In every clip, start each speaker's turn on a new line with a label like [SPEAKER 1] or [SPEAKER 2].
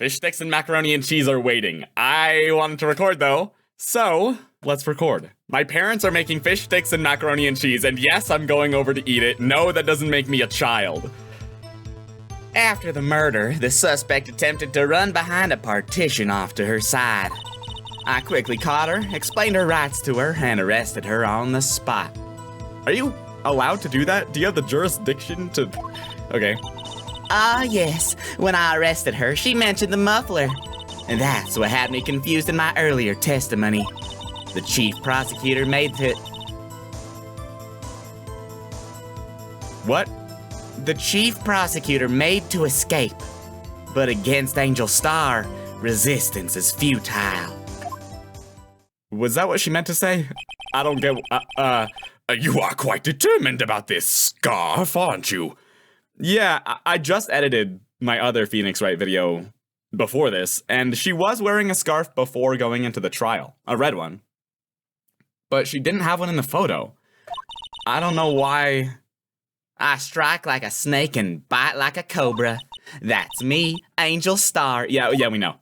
[SPEAKER 1] Fish sticks and macaroni and cheese are waiting. I wanted to record though, so let's record. My parents are making fish sticks and macaroni and cheese, and yes, I'm going over to eat it. No, that doesn't make me a child.
[SPEAKER 2] After the murder, the suspect attempted to run behind a partition off to her side. I quickly caught her, explained her rights to her, and arrested her on the spot.
[SPEAKER 1] Are you allowed to do that? Do you have the jurisdiction to... Okay.
[SPEAKER 2] Yes. When I arrested her, she mentioned the muffler. And that's what had me confused in my earlier testimony. The chief prosecutor made it...
[SPEAKER 1] What?
[SPEAKER 2] The chief prosecutor made to escape. But against Angel Star, resistance is futile.
[SPEAKER 1] Was that what she meant to say? I don't get...
[SPEAKER 3] You are quite determined about this scarf, aren't you?
[SPEAKER 1] Yeah, I just edited my other Phoenix Wright video before this, and she was wearing a scarf before going into the trial. A red one. But she didn't have one in the photo. I don't know why...
[SPEAKER 2] I strike like a snake and bite like a cobra. That's me, Angel Star.
[SPEAKER 1] Yeah, we know.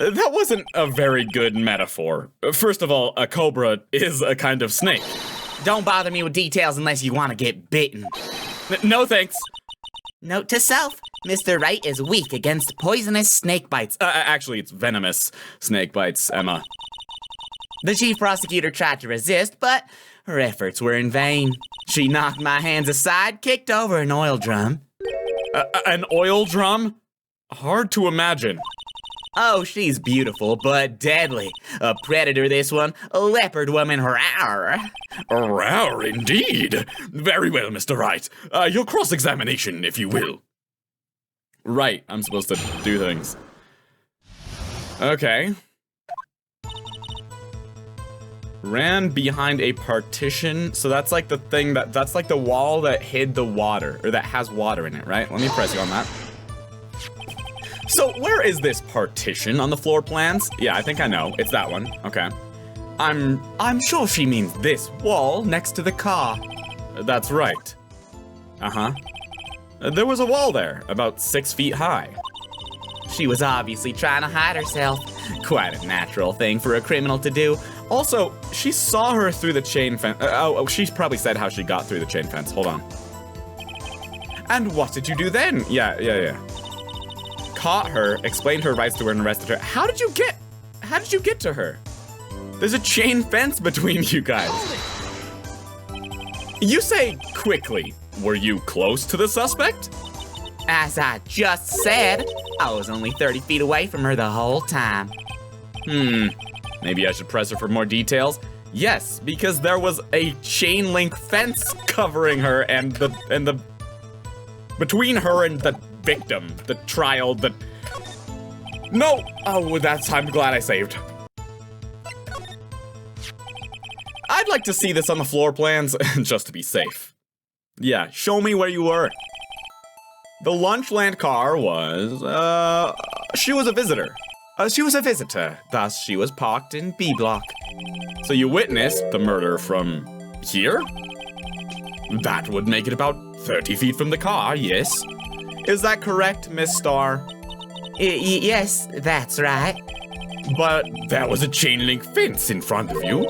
[SPEAKER 1] That wasn't a very good metaphor. First of all, a cobra is a kind of snake.
[SPEAKER 2] Don't bother me with details unless you want to get bitten.
[SPEAKER 1] No thanks.
[SPEAKER 2] Note to self, Mr. Wright is weak against poisonous snake bites.
[SPEAKER 1] Actually, it's venomous snake bites, Emma.
[SPEAKER 2] The chief prosecutor tried to resist, but her efforts were in vain. She knocked my hands aside, kicked over an oil drum.
[SPEAKER 1] An oil drum? Hard to imagine.
[SPEAKER 2] Oh, she's beautiful, but deadly. A predator, this one. A leopard woman, rawr.
[SPEAKER 3] Rawr, indeed. Very well, Mr. Wright. Your cross-examination, if you will.
[SPEAKER 1] Right, I'm supposed to do things. Okay. Ran behind a partition, so that's like the thing that's like the wall that hid the water, or that has water in it, right? Let me press you on that. So where is this partition on the floor plans? Yeah, I think I know. It's that one. Okay. I'm sure she means this wall next to the car. That's right. Uh-huh. There was a wall there, about 6 feet high.
[SPEAKER 2] She was obviously trying to hide herself. Quite a natural thing for a criminal to do.
[SPEAKER 1] Also, she saw her through the chain fence. She probably said how she got through the chain fence. Hold on. And what did you do then? Yeah. Caught her, explained her rights to her, and arrested her. How did you get to her? There's a chain fence between you guys. You say quickly. Were you close to the suspect?
[SPEAKER 2] As I just said, I was only 30 feet away from her the whole time.
[SPEAKER 1] Maybe I should press her for more details. Yes, because there was a chain link fence covering her and the between her and the victim, the trial, No! Oh, I'm glad I saved. I'd like to see this on the floor plans, just to be safe. Yeah, show me where you were. The Lunchland car was, she was a visitor. She was a visitor, thus she was parked in B block. So you witnessed the murder from here? That would make it about 30 feet from the car, yes? Is that correct, Miss Starr?
[SPEAKER 2] Yes, that's right.
[SPEAKER 1] But there was a chain link fence in front of you.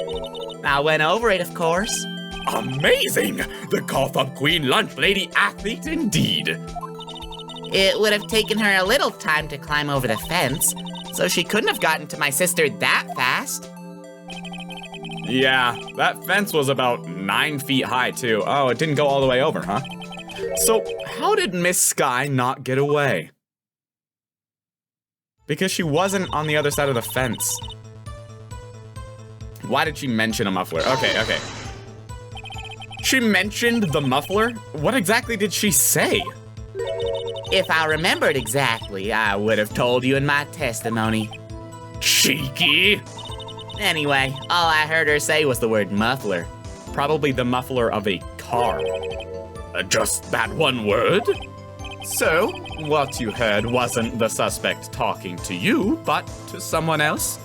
[SPEAKER 2] I went over it, of course.
[SPEAKER 3] Amazing! The cough-up queen lunch lady athlete indeed.
[SPEAKER 2] It would have taken her a little time to climb over the fence, so she couldn't have gotten to my sister that fast.
[SPEAKER 1] Yeah, that fence was about 9 feet high, too. Oh, it didn't go all the way over, huh? So, how did Miss Sky not get away? Because she wasn't on the other side of the fence. Why did she mention a muffler? Okay. She mentioned the muffler? What exactly did she say?
[SPEAKER 2] If I remembered exactly, I would have told you in my testimony.
[SPEAKER 3] Cheeky!
[SPEAKER 2] Anyway, all I heard her say was the word muffler.
[SPEAKER 1] Probably the muffler of a car.
[SPEAKER 3] Just that one word?
[SPEAKER 1] So, what you heard wasn't the suspect talking to you, but to someone else?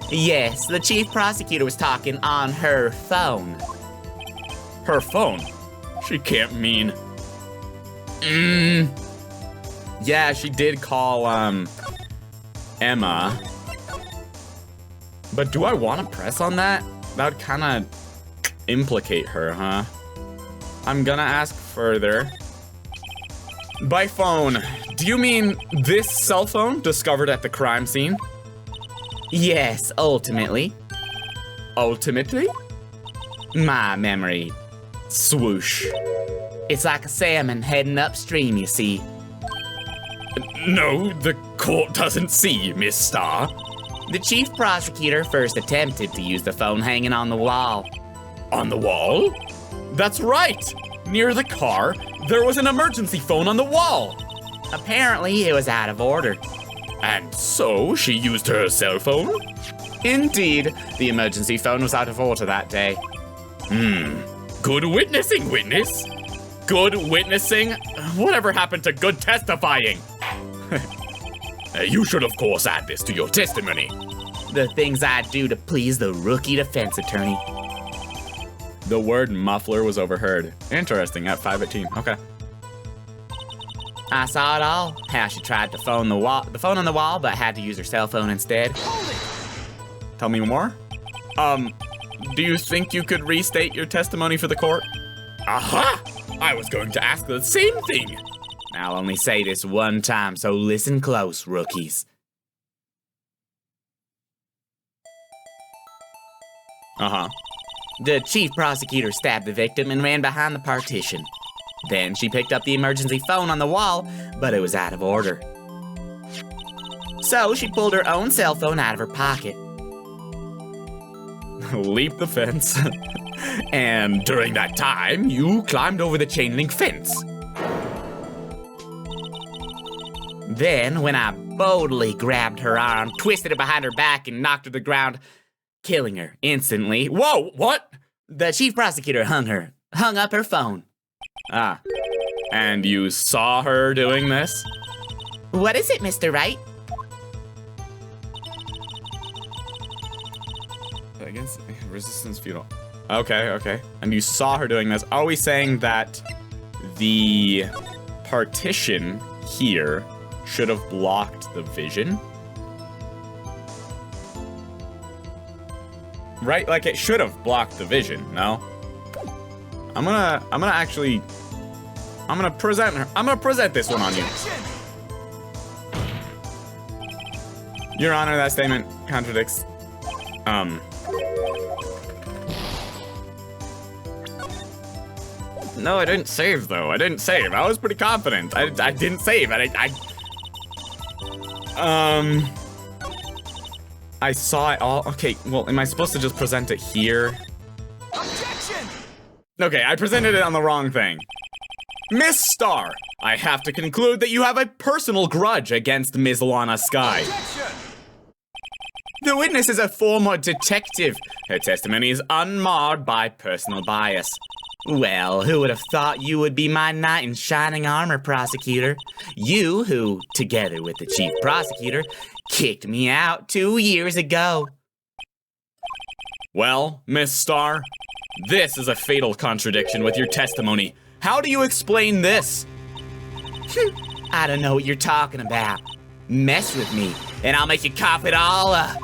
[SPEAKER 2] Yes, the chief prosecutor was talking on her phone.
[SPEAKER 1] Her phone? She can't mean... Yeah, she did call, Emma. But do I want to press on that? That would kind of implicate her, huh? I'm gonna ask further. By phone, do you mean this cell phone discovered at the crime scene?
[SPEAKER 2] Yes, ultimately.
[SPEAKER 1] Ultimately?
[SPEAKER 2] My memory.
[SPEAKER 1] Swoosh.
[SPEAKER 2] It's like a salmon heading upstream, you see.
[SPEAKER 3] No, the court doesn't see, Miss Star.
[SPEAKER 2] The chief prosecutor first attempted to use the phone hanging on the wall.
[SPEAKER 3] On the wall?
[SPEAKER 1] That's right! Near the car, there was an emergency phone on the wall.
[SPEAKER 2] Apparently, it was out of order.
[SPEAKER 3] And so she used her cell phone?
[SPEAKER 1] Indeed, the emergency phone was out of order that day.
[SPEAKER 3] Good witnessing, witness. Good witnessing? Whatever happened to good testifying? You should, of course, add this to your testimony.
[SPEAKER 2] The things I'd do to please the rookie defense attorney.
[SPEAKER 1] The word muffler was overheard. Interesting, at 5:18. Okay.
[SPEAKER 2] I saw it all. How she tried to phone the phone on the wall, but had to use her cell phone instead.
[SPEAKER 1] Tell me more. Do you think you could restate your testimony for the court?
[SPEAKER 3] Aha! I was going to ask the same thing.
[SPEAKER 2] I'll only say this one time, so listen close, rookies.
[SPEAKER 1] Uh-huh.
[SPEAKER 2] The chief prosecutor stabbed the victim and ran behind the partition. Then she picked up the emergency phone on the wall, but it was out of order. So she pulled her own cell phone out of her pocket.
[SPEAKER 1] Leap the fence.
[SPEAKER 3] And during that time, you climbed over the chain link fence.
[SPEAKER 2] Then, when I boldly grabbed her arm, twisted it behind her back, and knocked her to the ground, killing her instantly.
[SPEAKER 3] Whoa, what?
[SPEAKER 2] The chief prosecutor hung up her phone.
[SPEAKER 1] Ah. And you saw her doing this?
[SPEAKER 2] What is it, Mr. Wright?
[SPEAKER 1] Against resistance futile. Okay. And you saw her doing this. Are we saying that the partition here should have blocked the vision? Right? Like it should have blocked the vision, no? I'm gonna present this one on you. Your Honor, that statement contradicts, No, I didn't save, though. I didn't save. I was pretty confident. I didn't save. I saw it all. Okay, well, am I supposed to just present it here? Objection! Okay, I presented it on the wrong thing. Miss Star, I have to conclude that you have a personal grudge against Ms. Lana Skye. Objection! The witness is a former detective. Her testimony is unmarred by personal bias.
[SPEAKER 2] Well, who would have thought you would be my knight in shining armor, prosecutor? You who, together with the chief prosecutor, kicked me out 2 years ago.
[SPEAKER 1] Well, Miss Star, this is a fatal contradiction with your testimony. How do you explain this?
[SPEAKER 2] I don't know what you're talking about. Mess with me, and I'll make you cough it all up.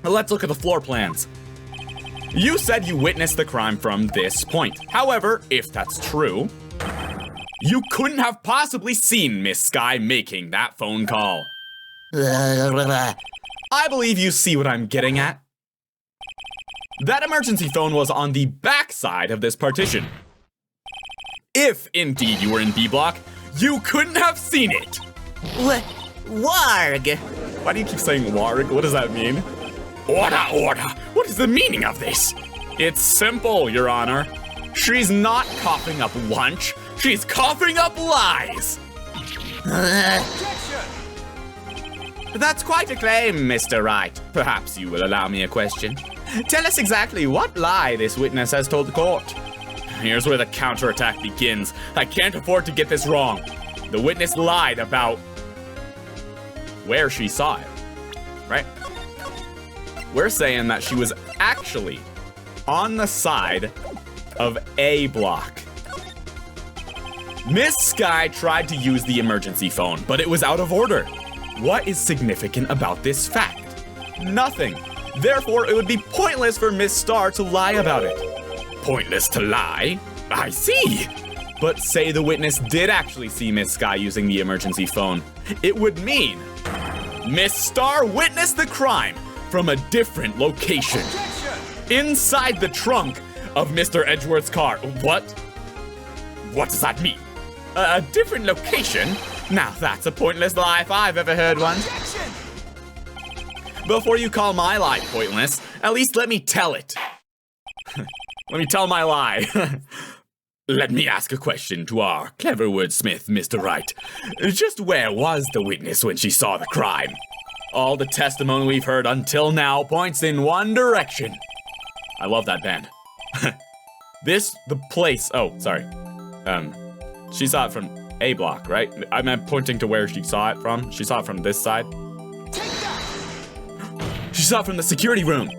[SPEAKER 1] Let's look at the floor plans. You said you witnessed the crime from this point. However, if that's true, you couldn't have possibly seen Miss Skye making that phone call. I believe you see what I'm getting at. That emergency phone was on the back side of this partition. If indeed you were in B block, you couldn't have seen it.
[SPEAKER 2] Warg!
[SPEAKER 1] Why do you keep saying warg? What does that mean?
[SPEAKER 3] Order, order. What is the meaning of this?
[SPEAKER 1] It's simple, Your Honor. She's not coughing up lunch. She's coughing up lies. That's quite a claim, Mr. Wright. Perhaps you will allow me a question. Tell us exactly what lie this witness has told the court. Here's where the counterattack begins. I can't afford to get this wrong. The witness lied about where she saw it, right? We're saying that she was actually on the side of A block. Miss Sky tried to use the emergency phone, but it was out of order. What is significant about this fact? Nothing. Therefore, it would be pointless for Miss Star to lie about it.
[SPEAKER 3] Pointless to lie? I see.
[SPEAKER 1] But say the witness did actually see Miss Sky using the emergency phone. It would mean Miss Star witnessed the crime from a different location. Inside the trunk of Mr. Edgeworth's car. What?
[SPEAKER 3] What does that mean?
[SPEAKER 1] A different location? Now that's a pointless lie if I've ever heard one. Before you call my lie pointless, at least let me tell it. Let me tell my lie.
[SPEAKER 3] Let me ask a question to our clever wordsmith, Mr. Wright. Just where was the witness when she saw the crime?
[SPEAKER 1] All the testimony we've heard until now points in one direction. I love that band. The place, oh, sorry. She saw it from A block, right? I'm pointing to where she saw it from. She saw it from this side. She saw it from the security room.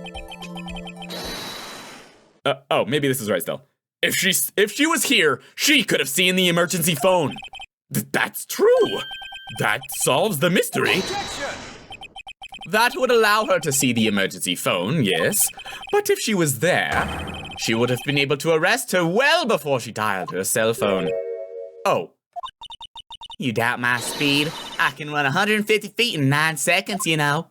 [SPEAKER 1] Oh, maybe this is right still. If she was here, she could have seen the emergency phone.
[SPEAKER 3] That's true. That solves the mystery.
[SPEAKER 1] That would allow her to see the emergency phone, yes. But if she was there, she would have been able to arrest her well before she dialed her cell phone. Oh.
[SPEAKER 2] You doubt my speed? I can run 150 feet in 9 seconds, you know.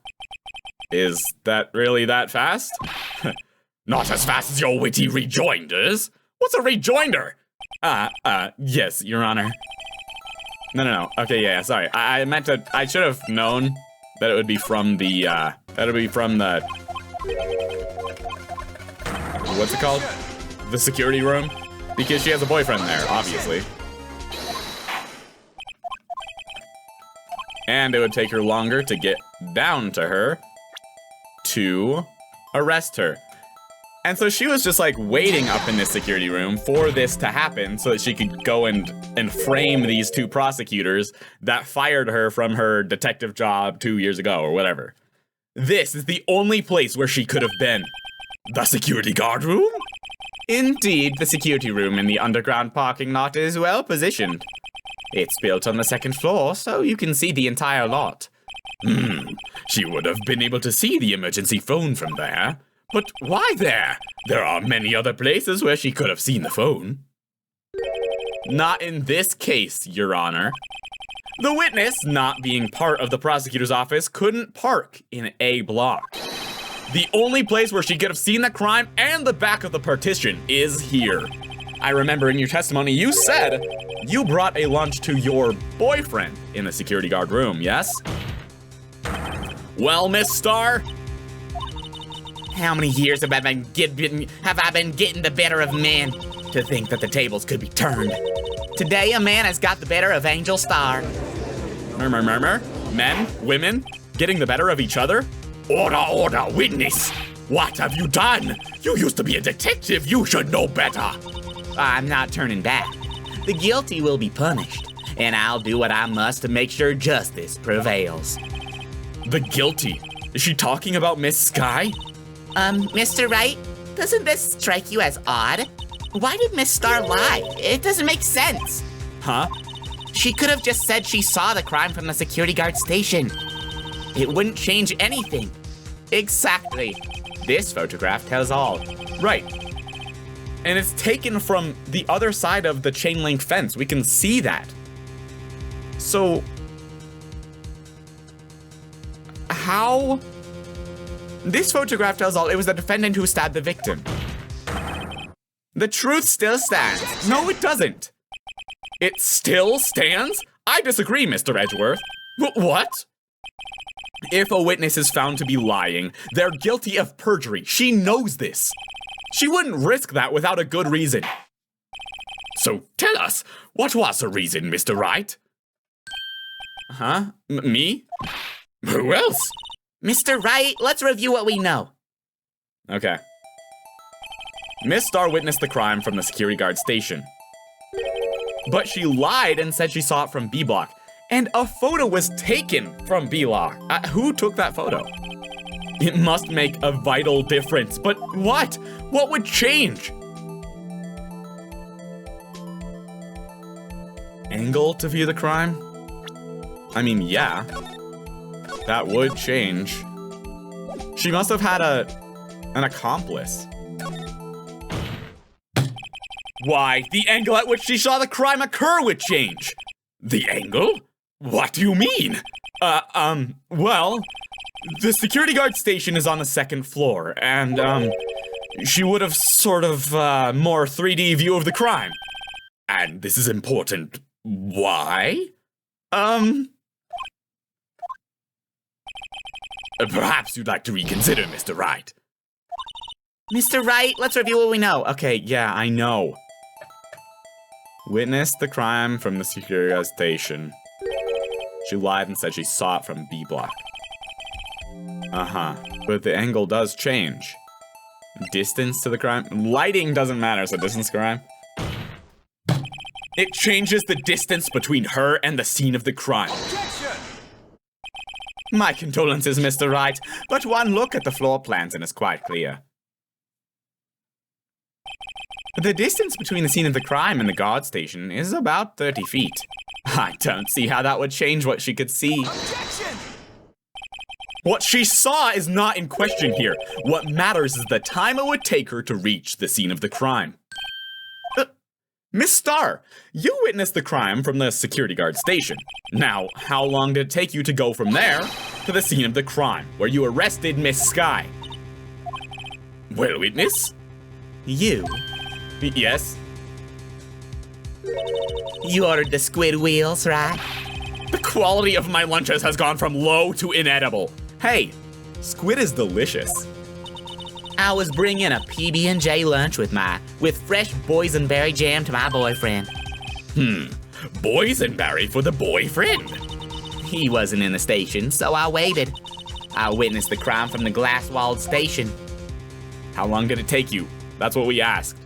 [SPEAKER 1] Is that really that fast?
[SPEAKER 3] Not as fast as your witty rejoinders. What's a rejoinder?
[SPEAKER 1] Yes, Your Honor. No. Okay, yeah, sorry. I should have known that it would be from the, what's it called? The security room? Because she has a boyfriend there, obviously. And it would take her longer to get down to her to arrest her. And so she was just like waiting up in this security room for this to happen so that she could go and frame these two prosecutors that fired her from her detective job 2 years ago or whatever. This is the only place where she could have been.
[SPEAKER 3] The security guard room?
[SPEAKER 1] Indeed, the security room in the underground parking lot is well positioned. It's built on the second floor, so you can see the entire lot.
[SPEAKER 3] She would have been able to see the emergency phone from there. But why there? There are many other places where she could have seen the phone.
[SPEAKER 1] Not in this case, Your Honor. The witness, not being part of the prosecutor's office, couldn't park in A block. The only place where she could have seen the crime and the back of the partition is here. I remember in your testimony you said you brought a lunch to your boyfriend in the security guard room, yes? Well, Miss Star?
[SPEAKER 2] How many years have I been getting the better of men? To think that the tables could be turned. Today, a man has got the better of Angel Star.
[SPEAKER 1] Murmur. Men, women, getting the better of each other?
[SPEAKER 3] Order, witness! What have you done? You used to be a detective, you should know better.
[SPEAKER 2] I'm not turning back. The guilty will be punished, and I'll do what I must to make sure justice prevails.
[SPEAKER 1] The guilty? Is she talking about Miss Sky?
[SPEAKER 2] Mr. Wright, doesn't this strike you as odd? Why did Miss Star lie? It doesn't make sense.
[SPEAKER 1] Huh?
[SPEAKER 2] She could have just said she saw the crime from the security guard station. It wouldn't change anything.
[SPEAKER 1] Exactly. This photograph tells all. Right. And it's taken from the other side of the chain link fence. We can see that. So, how? This photograph tells all. It was the defendant who stabbed the victim. The truth still stands. No, it doesn't. It still stands? I disagree, Mr. Edgeworth. What? If a witness is found to be lying, they're guilty of perjury. She knows this. She wouldn't risk that without a good reason.
[SPEAKER 3] So tell us, what was the reason, Mr. Wright?
[SPEAKER 1] Huh? Me?
[SPEAKER 3] Who else?
[SPEAKER 2] Mr. Wright, let's review what we know.
[SPEAKER 1] Okay. Miss Star witnessed the crime from the security guard station. But she lied and said she saw it from B block. And a photo was taken from B block. Who took that photo? It must make a vital difference. But what? What would change? angle to view the crime? I mean, yeah. That would change. She must have had an accomplice. Why, the angle at which she saw the crime occur would change.
[SPEAKER 3] The angle? What do you mean?
[SPEAKER 1] Well, the security guard station is on the second floor, and, she would have sort of, more 3D view of the crime.
[SPEAKER 3] And this is important. Why? Perhaps you'd like to reconsider, Mr. Wright.
[SPEAKER 2] Mr. Wright, let's review what we know.
[SPEAKER 1] Okay, yeah, I know. Witnessed the crime from the security guard station. She lied and said she saw it from B block. But the angle does change. Distance to the crime? Lighting doesn't matter, so distance crime.
[SPEAKER 3] It changes the distance between her and the scene of the crime.
[SPEAKER 4] Objection!
[SPEAKER 1] My condolences, Mr. Wright, but one look at the floor plans and it's quite clear. The distance between the scene of the crime and the guard station is about 30 feet. I don't see how that would change what she could see.
[SPEAKER 4] Objection!
[SPEAKER 1] What she saw is not in question here. What matters is the time it would take her to reach the scene of the crime. Miss Starr, you witnessed the crime from the security guard station. Now, how long did it take you to go from there to the scene of the crime, where you arrested Miss Sky?
[SPEAKER 3] Well, witness?
[SPEAKER 2] You?
[SPEAKER 1] Yes?
[SPEAKER 2] You ordered the squid wheels, right?
[SPEAKER 3] The quality of my lunches has gone from low to inedible.
[SPEAKER 1] Hey, squid is delicious.
[SPEAKER 2] I was bringing a PB&J lunch with fresh boysenberry jam to my boyfriend.
[SPEAKER 3] Boysenberry for the boyfriend.
[SPEAKER 2] He wasn't in the station, so I waited. I witnessed the crime from the glass-walled station.
[SPEAKER 1] How long did it take you? That's what we asked.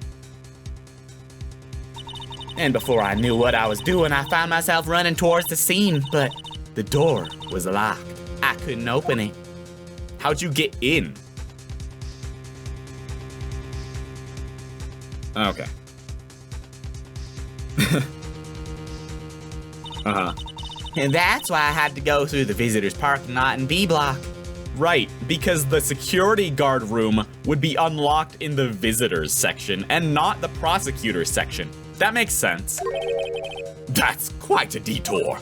[SPEAKER 2] And before I knew what I was doing, I found myself running towards the scene, but the door was locked. I couldn't open it.
[SPEAKER 1] How'd you get in? Okay.
[SPEAKER 2] And that's why I had to go through the visitors' parking lot in B block.
[SPEAKER 1] Right, because the security guard room would be unlocked in the visitors section and not the prosecutor's section. That makes sense.
[SPEAKER 3] That's quite a detour.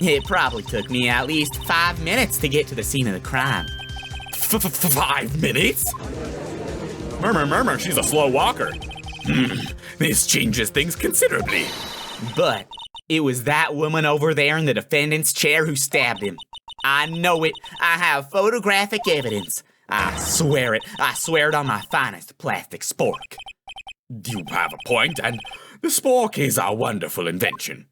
[SPEAKER 2] It probably took me at least 5 minutes to get to the scene of the crime.
[SPEAKER 3] 5 minutes?
[SPEAKER 1] Murmur, she's a slow walker.
[SPEAKER 3] This changes things considerably.
[SPEAKER 2] But it was that woman over there in the defendant's chair who stabbed him. I know it. I have photographic evidence. I swear it. I swear it on my finest plastic spork.
[SPEAKER 3] You have a point, and the spork is a wonderful invention.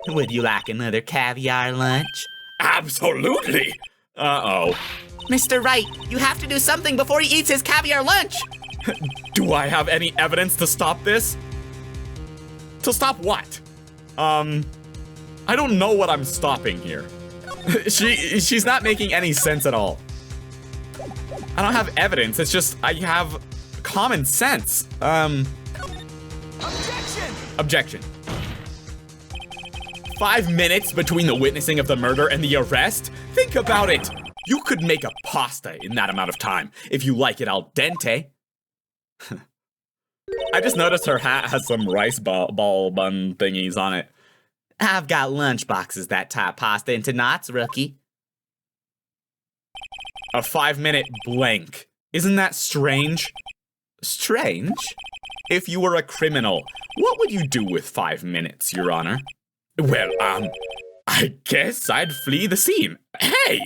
[SPEAKER 2] Would you like another caviar lunch?
[SPEAKER 3] Absolutely.
[SPEAKER 1] Uh-oh.
[SPEAKER 2] Mr. Wright, you have to do something before he eats his caviar lunch.
[SPEAKER 1] Do I have any evidence to stop this? To stop what? I don't know what I'm stopping here. She's not making any sense at all. I don't have evidence, it's just I have common sense.
[SPEAKER 4] Objection!
[SPEAKER 1] Objection. 5 minutes between the witnessing of the murder and the arrest? Think about it! You could make a pasta in that amount of time, if you like it al dente. I just noticed her hat has some rice ball bun thingies on it.
[SPEAKER 2] I've got lunch boxes that tie pasta into knots, rookie.
[SPEAKER 1] A 5-minute blank. Isn't that strange? Strange? If you were a criminal, what would you do with 5 minutes, Your Honor?
[SPEAKER 3] Well, I guess I'd flee the scene. Hey!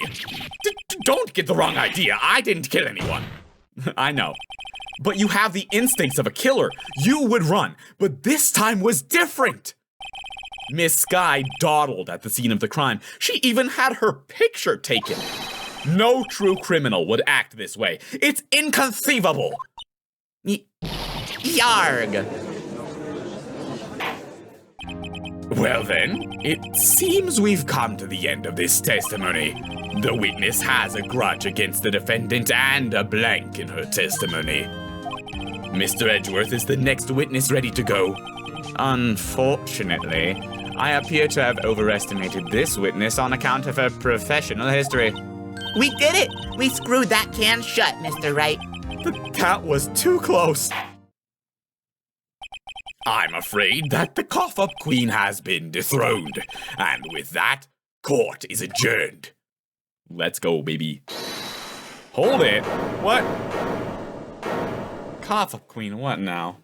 [SPEAKER 3] Don't get the wrong idea. I didn't kill anyone.
[SPEAKER 1] I know. But you have the instincts of a killer. You would run. But this time was different. Miss Sky dawdled at the scene of the crime. She even had her picture taken. No true criminal would act this way. It's inconceivable.
[SPEAKER 2] Yarg.
[SPEAKER 3] Well then, it seems we've come to the end of this testimony. The witness has a grudge against the defendant and a blank in her testimony. Mr. Edgeworth is the next witness ready to go.
[SPEAKER 1] Unfortunately, I appear to have overestimated this witness on account of her professional history.
[SPEAKER 2] We did it! We screwed that can shut, Mr. Wright.
[SPEAKER 1] That was too close.
[SPEAKER 3] I'm afraid that the cough-up queen has been dethroned. And with that, court is adjourned.
[SPEAKER 1] Let's go, baby. Hold it. What? Cough-up queen, what now?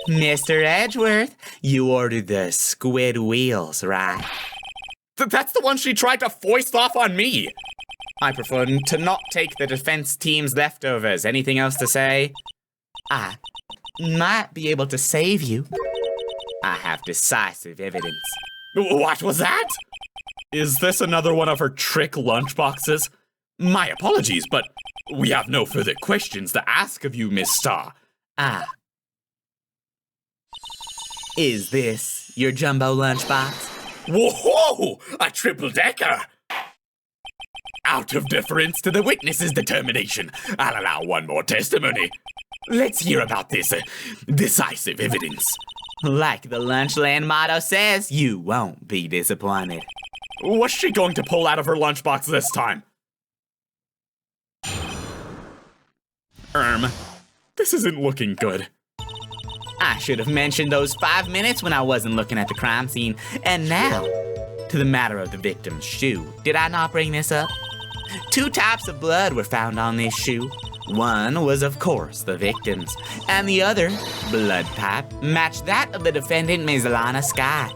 [SPEAKER 2] Mr. Edgeworth, you ordered the squid wheels, right?
[SPEAKER 1] That's the one she tried to foist off on me. I prefer to not take the defense team's leftovers. Anything else to say?
[SPEAKER 2] I might be able to save you. I have decisive evidence.
[SPEAKER 3] What was that?
[SPEAKER 1] Is this another one of her trick lunchboxes?
[SPEAKER 3] My apologies, but we have no further questions to ask of you, Miss Starr.
[SPEAKER 2] Is this your jumbo lunchbox?
[SPEAKER 3] Whoa! A triple-decker! Out of deference to the witness's determination, I'll allow one more testimony. Let's hear about this decisive evidence.
[SPEAKER 2] Like the Lunchland motto says, you won't be disappointed.
[SPEAKER 1] What's she going to pull out of her lunchbox this time? This isn't looking good.
[SPEAKER 2] I should have mentioned those 5 minutes when I wasn't looking at the crime scene. And now, to the matter of the victim's shoe. Did I not bring this up? 2 types of blood were found on this shoe. One was, of course, the victim's, and the other, blood type, matched that of the defendant, Ms. Lana Sky.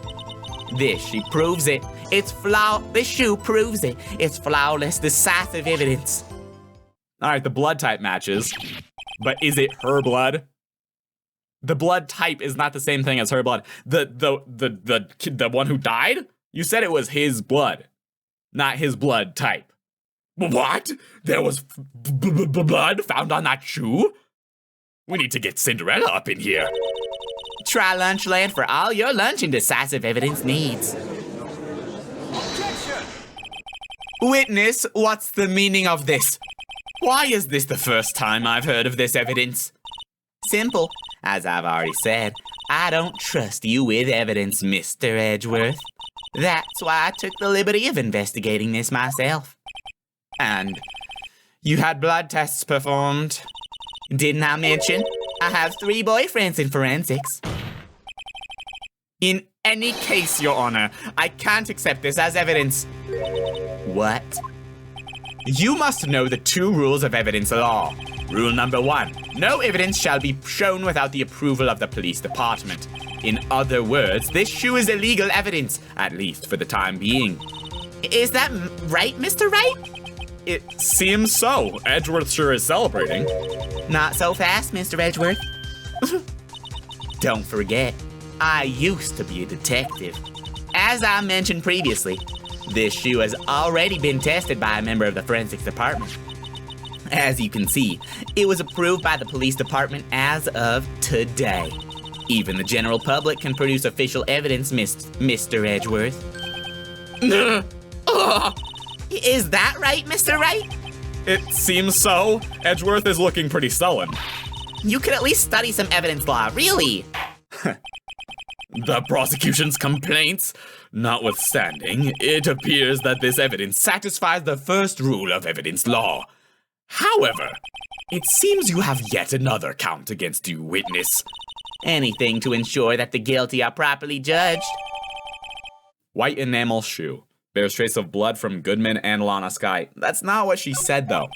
[SPEAKER 2] This proves it. This shoe proves it. It's flawless, decisive evidence.
[SPEAKER 1] All right, the blood type matches, but is it her blood? The blood type is not the same thing as her blood. The one who died? You said it was his blood, not his blood type.
[SPEAKER 3] What? There was blood found on that shoe? We need to get Cinderella up in here.
[SPEAKER 2] Try Lunchland for all your lunch and decisive evidence needs.
[SPEAKER 1] Objection! Witness, what's the meaning of this? Why is this the first time I've heard of this evidence?
[SPEAKER 2] Simple. As I've already said, I don't trust you with evidence, Mr. Edgeworth. That's why I took the liberty of investigating this myself.
[SPEAKER 1] And you had blood tests performed?
[SPEAKER 2] Didn't I mention? I have 3 boyfriends in forensics.
[SPEAKER 1] In any case, Your Honor, I can't accept this as evidence.
[SPEAKER 2] What?
[SPEAKER 1] You must know the 2 rules of evidence law. Rule number 1, no evidence shall be shown without the approval of the police department. In other words, this shoe is illegal evidence, at least for the time being.
[SPEAKER 2] Is that right, Mr. Wright?
[SPEAKER 1] It seems so. Edgeworth sure is celebrating.
[SPEAKER 2] Not so fast, Mr. Edgeworth. Don't forget, I used to be a detective. As I mentioned previously, this shoe has already been tested by a member of the forensics department. As you can see, it was approved by the police department as of today. Even the general public can produce official evidence, Mr. Edgeworth. Is that right, Mr. Wright?
[SPEAKER 1] It seems so. Edgeworth is looking pretty sullen.
[SPEAKER 2] You could at least study some evidence law, really.
[SPEAKER 3] The prosecution's complaints notwithstanding, it appears that this evidence satisfies the first rule of evidence law. However, it seems you have yet another count against you, witness.
[SPEAKER 2] Anything to ensure that the guilty are properly judged.
[SPEAKER 1] White enamel shoe. Bears trace of blood from Goodman and Lana Sky. That's not what she said, though.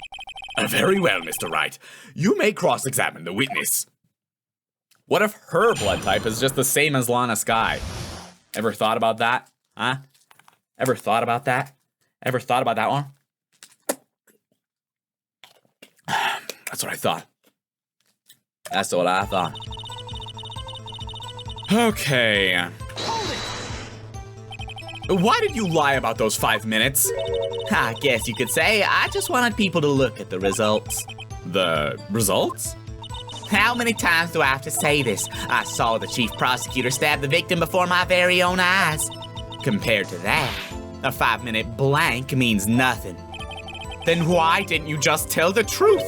[SPEAKER 3] Very well, Mr. Wright. You may cross-examine the witness.
[SPEAKER 1] What if her blood type is just the same as Lana Sky? Ever thought about that? Huh? Ever thought about that? Ever thought about that one?
[SPEAKER 3] That's what I thought.
[SPEAKER 1] That's what I thought. Okay. Why did you lie about those 5 minutes?
[SPEAKER 2] I guess you could say I just wanted people to look at the results.
[SPEAKER 1] The results?
[SPEAKER 2] How many times do I have to say this? I saw the chief prosecutor stab the victim before my very own eyes. Compared to that, a 5-minute blank means nothing.
[SPEAKER 1] Then why didn't you just tell the truth?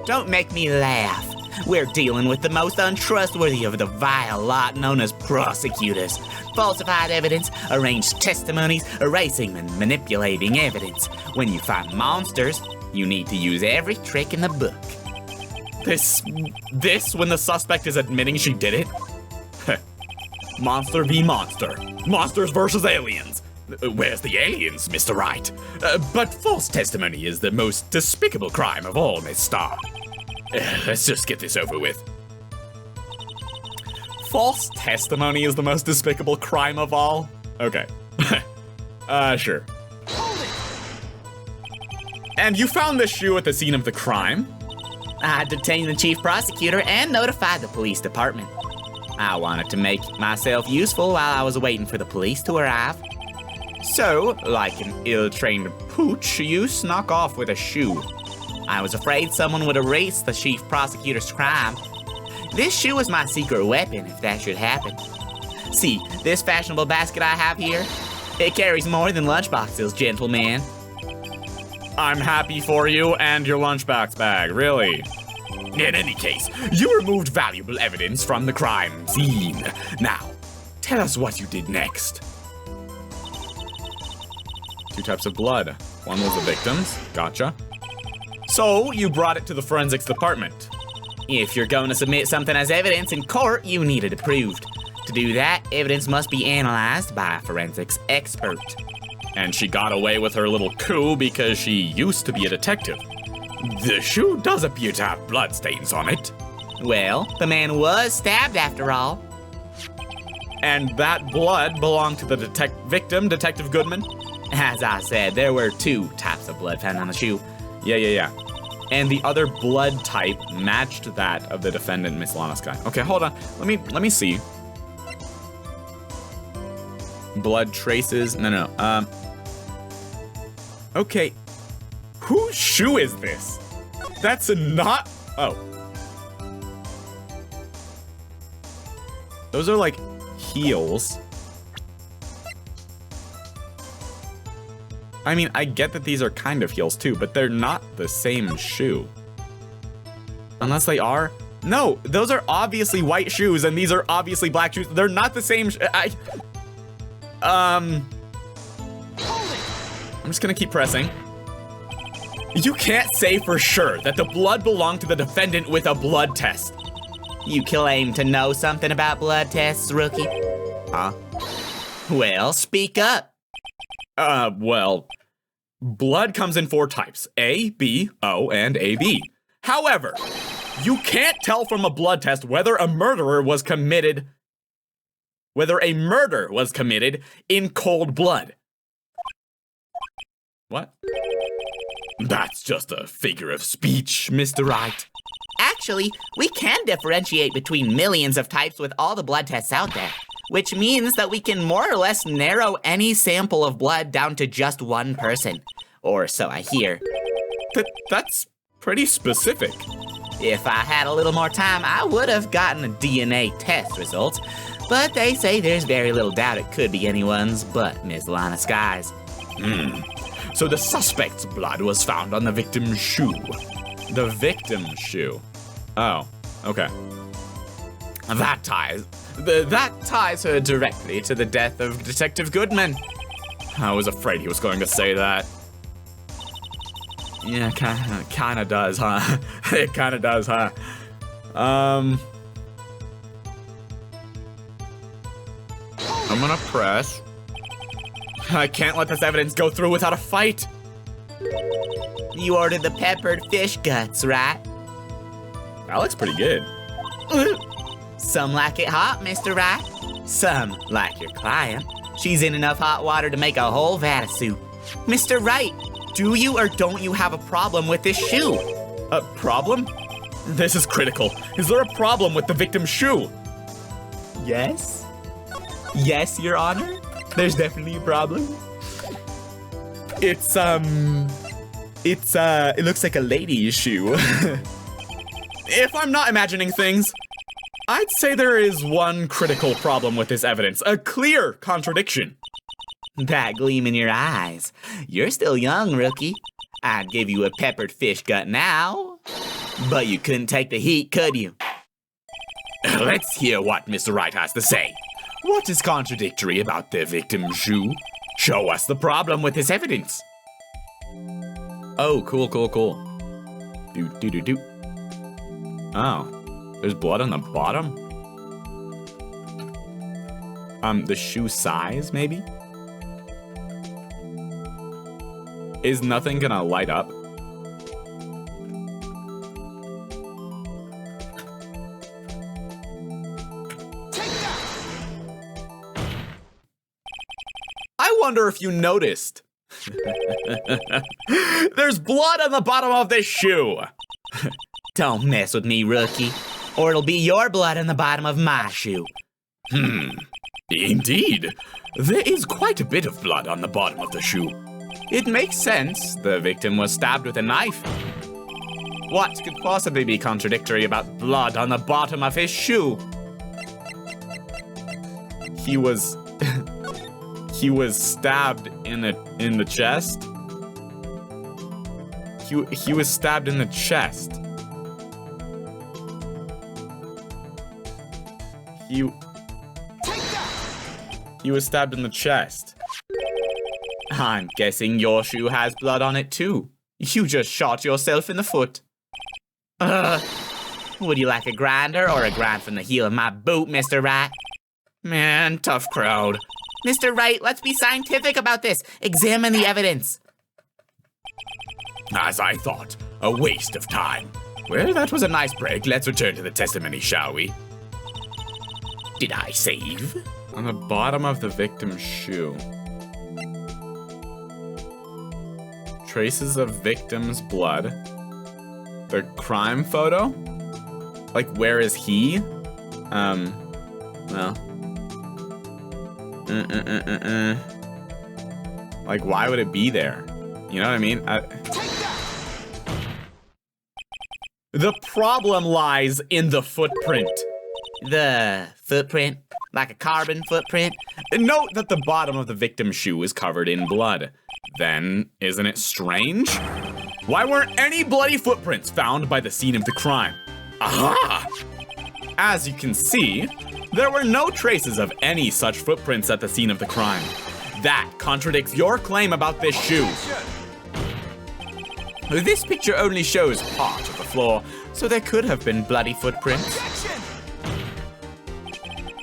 [SPEAKER 2] Don't make me laugh. We're dealing with the most untrustworthy of the vile lot known as prosecutors. Falsified evidence, arranged testimonies, erasing and manipulating evidence. When you find monsters, you need to use every trick in the book.
[SPEAKER 1] This when the suspect is admitting she did it? Monster v. monster. Monsters versus aliens. Where's the aliens, Mr. Wright? But false testimony is the most despicable crime of all, Miss Starr. Let's just get this over with. False testimony is the most despicable crime of all? Okay. Sure. And you found this shoe at the scene of the crime?
[SPEAKER 2] I detained the chief prosecutor and notified the police department. I wanted to make myself useful while I was waiting for the police to arrive. So, like an ill-trained pooch, you snuck off with a shoe. I was afraid someone would erase the chief prosecutor's crime. This shoe is my secret weapon if that should happen. See, this fashionable basket I have here? It carries more than lunchboxes, gentlemen.
[SPEAKER 1] I'm happy for you and your lunchbox bag, really. In any case, you removed valuable evidence from the crime scene. Now, tell us what you did next. 2 types of blood. One was the victim's. Gotcha. So, you brought it to the forensics department.
[SPEAKER 2] If you're going to submit something as evidence in court, you need it approved. To do that, evidence must be analyzed by a forensics expert.
[SPEAKER 1] And she got away with her little coup because she used to be a detective. The shoe does appear to have bloodstains on it.
[SPEAKER 2] Well, the man was stabbed after all.
[SPEAKER 1] And that blood belonged to the victim, Detective Goodman?
[SPEAKER 2] As I said, there were 2 types of blood found on the shoe.
[SPEAKER 1] Yeah. And the other blood type matched that of the defendant, Miss Lana Sky. Okay, hold on. Let me see. Blood traces. No. Okay. Whose shoe is this? That's not. Oh. Those are like heels. I mean, I get that these are kind of heels too, but they're not the same shoe. Unless they are. No, those are obviously white shoes and these are obviously black shoes. They're not the same. I'm just gonna keep pressing. You can't say for sure that the blood belonged to the defendant with a blood test.
[SPEAKER 2] You claim to know something about blood tests, rookie?
[SPEAKER 1] Huh?
[SPEAKER 2] Well, speak up.
[SPEAKER 1] Well, blood comes in 4 types, A, B, O, and AB. However, you can't tell from a blood test whether a murder was committed in cold blood. What? That's just a figure of speech, Mr. Wright.
[SPEAKER 2] Actually, we can differentiate between millions of types with all the blood tests out there, which means that we can more or less narrow any sample of blood down to just one person. Or so I hear.
[SPEAKER 1] That's pretty specific.
[SPEAKER 2] If I had a little more time, I would have gotten a DNA test results, but they say there's very little doubt it could be anyone's but Ms. Lana Sky's.
[SPEAKER 1] So the suspect's blood was found on the victim's shoe. The victim's shoe. Oh, okay. That ties her directly to the death of Detective Goodman. I was afraid he was going to say that. Yeah, kinda does, huh? It kinda does, huh? I'm gonna press. I can't let this evidence go through without a fight.
[SPEAKER 2] You ordered the peppered fish guts, right?
[SPEAKER 1] That looks pretty good.
[SPEAKER 2] Some like it hot, Mr. Wright. Some like your client. She's in enough hot water to make a whole vat of soup. Mr. Wright, do you or don't you have a problem with this shoe?
[SPEAKER 1] A problem? This is critical. Is there a problem with the victim's shoe?
[SPEAKER 2] Yes. Yes, Your Honor. There's definitely a problem.
[SPEAKER 1] It looks like a lady's shoe. If I'm not imagining things, I'd say there is one critical problem with this evidence, a clear contradiction.
[SPEAKER 2] That gleam in your eyes. You're still young, rookie. I'd give you a peppered fish gut now. But you couldn't take the heat, could you?
[SPEAKER 3] Let's hear what Mr. Wright has to say. What is contradictory about the victim's shoe? Show us the problem with his evidence.
[SPEAKER 1] Oh, cool. Do. Oh, there's blood on the bottom? The shoe size, maybe? Is nothing gonna light up? I wonder if you noticed. There's blood on the bottom of this shoe.
[SPEAKER 2] Don't mess with me, rookie, or it'll be your blood on the bottom of my shoe.
[SPEAKER 3] Indeed. There is quite a bit of blood on the bottom of the shoe.
[SPEAKER 1] It makes sense. The victim was stabbed with a knife. What could possibly be contradictory about blood on the bottom of his shoe? He was he was stabbed in the chest. He was stabbed in the chest. He was stabbed in the chest. I'm guessing your shoe has blood on it too. You just shot yourself in the foot.
[SPEAKER 2] Would you like a grinder or a grind from the heel of my boot, Mr. Wright?
[SPEAKER 3] Man, tough crowd.
[SPEAKER 2] Mr. Wright, let's be scientific about this. Examine the evidence.
[SPEAKER 3] As I thought, a waste of time. Well, that was a nice break. Let's return to the testimony, shall we? Did I save?
[SPEAKER 1] On the bottom of the victim's shoe. Traces of victim's blood. The crime photo? Like, where is he? Well. Like, why would it be there? You know what I mean? The problem lies in the footprint.
[SPEAKER 2] The footprint? Like a carbon footprint?
[SPEAKER 1] Note that the bottom of the victim's shoe is covered in blood. Then, isn't it strange? Why weren't any bloody footprints found by the scene of the crime? Aha! As you can see, there were no traces of any such footprints at the scene of the crime. That contradicts your claim about this shoe. This picture only shows part of the floor, so there could have been bloody footprints.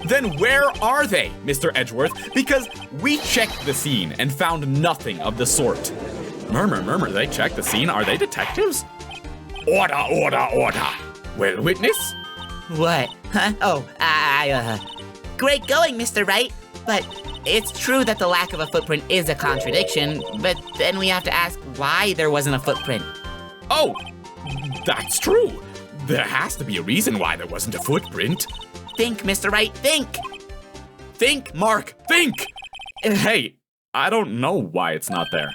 [SPEAKER 1] Then where are they, Mr. Edgeworth? Because we checked the scene and found nothing of the sort. Murmur, they checked the scene. Are they detectives?
[SPEAKER 3] Order. Well, witness?
[SPEAKER 2] What? Huh? Oh, great going, Mr. Wright. But it's true that the lack of a footprint is a contradiction, but then we have to ask why there wasn't a footprint.
[SPEAKER 3] Oh, that's true. There has to be a reason why there wasn't a footprint.
[SPEAKER 2] Think, Mr. Wright, think!
[SPEAKER 1] Think, Mark, think! Hey, I don't know why it's not there.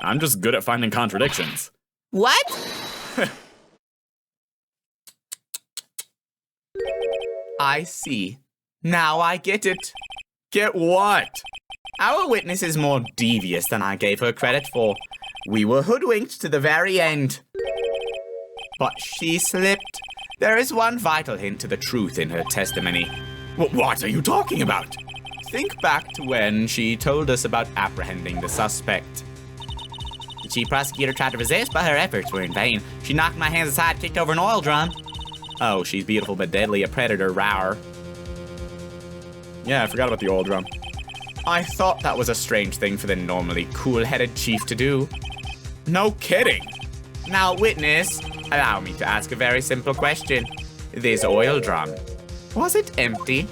[SPEAKER 1] I'm just good at finding contradictions.
[SPEAKER 2] What?
[SPEAKER 1] I see. Now I get it. Get what? Our witness is more devious than I gave her credit for. We were hoodwinked to the very end. But she slipped. There is one vital hint to the truth in her testimony.
[SPEAKER 3] What are you talking about?
[SPEAKER 1] Think back to when she told us about apprehending the suspect.
[SPEAKER 2] The chief prosecutor tried to resist, but her efforts were in vain. She knocked my hands aside, kicked over an oil drum.
[SPEAKER 1] Oh, she's beautiful but deadly, a predator rower. Yeah, I forgot about the oil drum. I thought that was a strange thing for the normally cool-headed chief to do. No kidding. Now, witness, allow me to ask a very simple question. This oil drum, was it empty?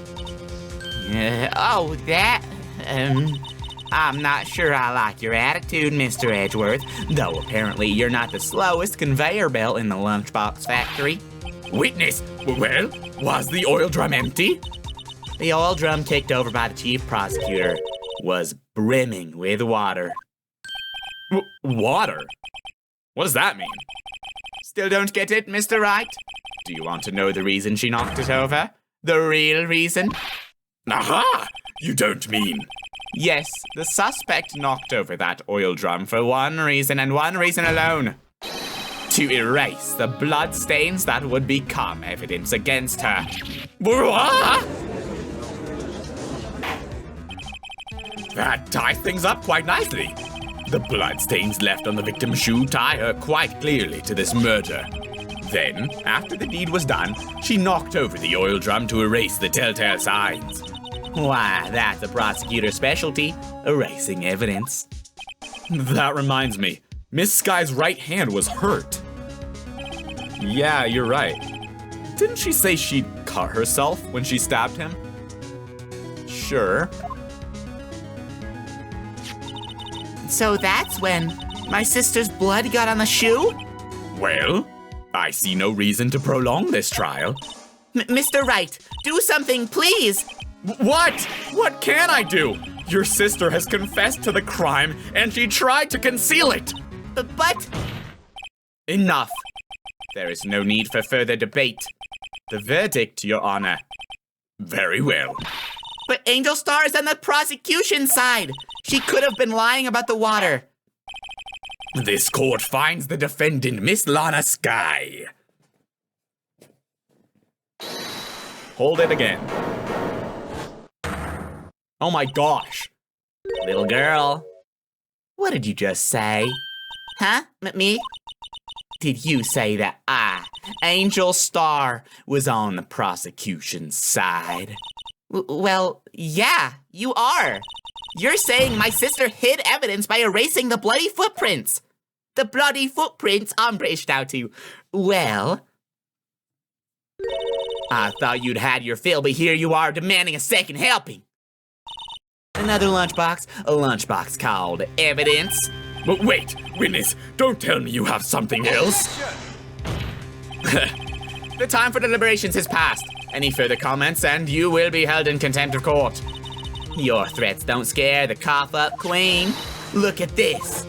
[SPEAKER 2] I'm not sure I like your attitude, Mr. Edgeworth, though apparently you're not the slowest conveyor belt in the lunchbox factory.
[SPEAKER 3] Witness, well, was the oil drum empty?
[SPEAKER 2] The oil drum kicked over by the chief prosecutor was brimming with water.
[SPEAKER 1] Water? What does that mean?
[SPEAKER 2] Still don't get it, Mr. Wright?
[SPEAKER 1] Do you want to know the reason she knocked it over? The real reason?
[SPEAKER 3] Aha! You don't mean...
[SPEAKER 1] Yes, the suspect knocked over that oil drum for one reason and one reason alone.
[SPEAKER 2] to erase the bloodstains that would become evidence against her.
[SPEAKER 3] What? That ties things up quite nicely. The bloodstains left on the victim's shoe tie her quite clearly to this murder. Then, after the deed was done, she knocked over the oil drum to erase the telltale signs.
[SPEAKER 2] Why, that's the prosecutor's specialty, erasing evidence.
[SPEAKER 1] That reminds me, Miss Sky's right hand was hurt. Yeah, you're right. Didn't she say she'd cut herself when she stabbed him? Sure.
[SPEAKER 2] So that's when my sister's blood got on the shoe?
[SPEAKER 3] Well, I see no reason to prolong this trial.
[SPEAKER 2] Mr. Wright, do something, please!
[SPEAKER 1] What? What can I do? Your sister has confessed to the crime and she tried to conceal it.
[SPEAKER 2] But...
[SPEAKER 1] Enough. There is no need for further debate. The verdict, Your Honor.
[SPEAKER 3] Very well.
[SPEAKER 2] But Angel Star is on the prosecution side. She could have been lying about the water.
[SPEAKER 3] This court finds the defendant, Miss Lana Sky.
[SPEAKER 1] Hold it again. Oh my gosh.
[SPEAKER 2] Little girl. What did you just say? Huh? Me? Did you say that Angel Star, was on the prosecution's side? Well, yeah, you are. You're saying my sister hid evidence by erasing the bloody footprints. The bloody footprints I'm braced out to. Well, I thought you'd had your fill, but here you are demanding a second helping. Another lunchbox, a lunchbox called evidence.
[SPEAKER 3] But wait, witness, don't tell me you have something else.
[SPEAKER 2] The time for deliberations has passed. Any further comments and you will be held in contempt of court. Your threats don't scare the cough-up queen. Look at this.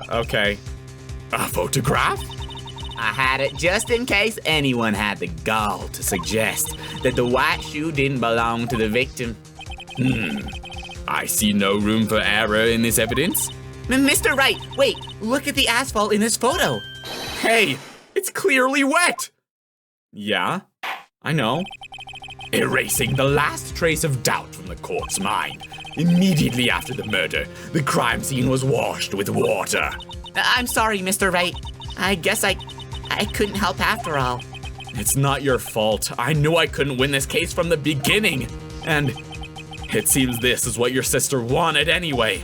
[SPEAKER 1] Okay.
[SPEAKER 3] A photograph?
[SPEAKER 2] I had it just in case anyone had the gall to suggest that the white shoe didn't belong to the victim.
[SPEAKER 3] I see no room for error in this evidence.
[SPEAKER 2] Mr. Wright, wait, look at the asphalt in this photo.
[SPEAKER 1] Hey, it's clearly wet. Yeah, I know.
[SPEAKER 3] Erasing the last trace of doubt from the court's mind. Immediately after the murder, the crime scene was washed with water.
[SPEAKER 2] I'm sorry, Mr. Wright. I guess I couldn't help after all.
[SPEAKER 1] It's not your fault. I knew I couldn't win this case from the beginning. And it seems this is what your sister wanted anyway.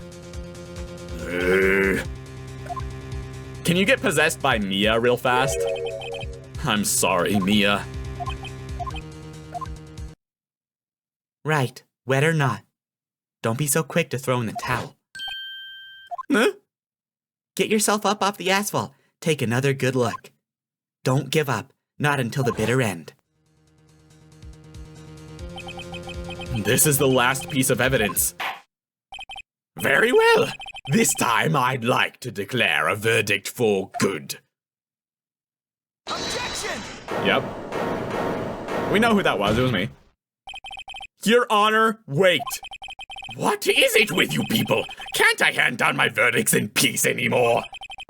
[SPEAKER 1] Can you get possessed by Mia real fast? I'm sorry, Mia.
[SPEAKER 2] Right, wet or not. Don't be so quick to throw in the towel.
[SPEAKER 1] Huh?
[SPEAKER 2] Get yourself up off the asphalt. Take another good look. Don't give up, not until the bitter end.
[SPEAKER 1] This is the last piece of evidence.
[SPEAKER 3] Very well. This time I'd like to declare a verdict for good.
[SPEAKER 4] Objection!
[SPEAKER 1] Yep. We know who that was. It was me. Your Honor, wait.
[SPEAKER 3] What is it with you people? Can't I hand down my verdicts in peace anymore?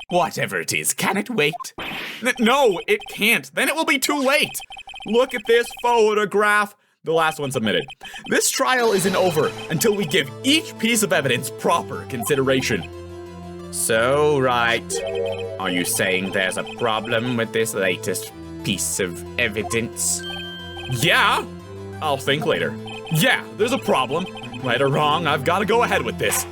[SPEAKER 3] Whatever it is, can it wait?
[SPEAKER 1] No, it can't. Then it will be too late. Look at this photograph. The last one submitted. This trial isn't over until we give each piece of evidence proper consideration. So, Wright, are you saying there's a problem with this latest piece of evidence? Yeah, I'll think later. Yeah, there's a problem. Right or wrong, I've got to go ahead with this.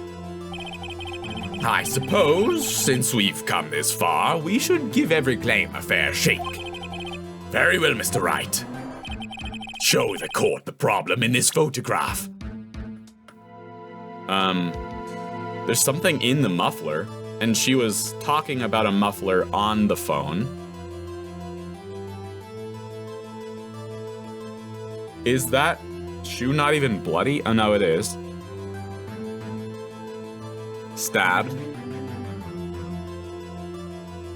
[SPEAKER 3] I suppose, since we've come this far, we should give every claim a fair shake. Very well, Mr. Wright. Show the court the problem in this photograph.
[SPEAKER 1] There's something in the muffler, and she was talking about a muffler on the phone. Is that shoe not even bloody? Oh no, it is. Stabbed.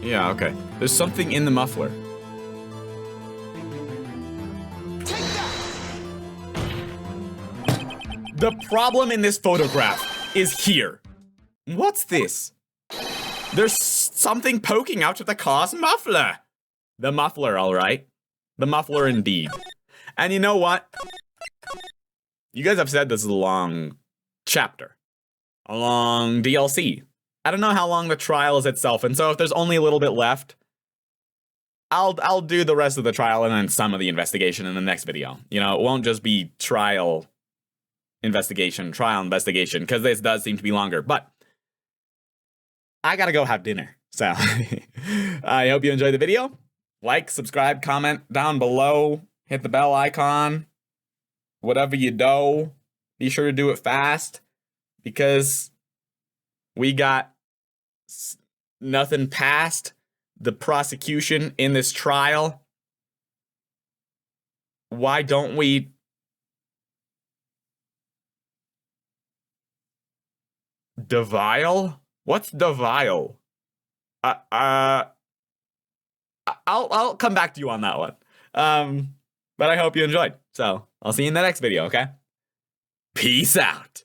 [SPEAKER 1] Yeah, okay. There's something in the muffler. The problem in this photograph is here. What's this? There's something poking out of the car's muffler. The muffler, all right. The muffler indeed. And you know what? You guys have said this is a long chapter. A long DLC. I don't know how long the trial is itself, and so if there's only a little bit left, I'll do the rest of the trial and then some of the investigation in the next video. You know, it won't just be trial, investigation, because this does seem to be longer, but I gotta go have dinner. So, I hope you enjoyed the video. Like, subscribe, comment down below, hit the bell icon. Whatever you do, be sure to do it fast, because we got nothing past the prosecution in this trial. Why don't we devile? What's devile? I'll come back to you on that one. But I hope you enjoyed. So I'll see you in the next video, okay? Peace out.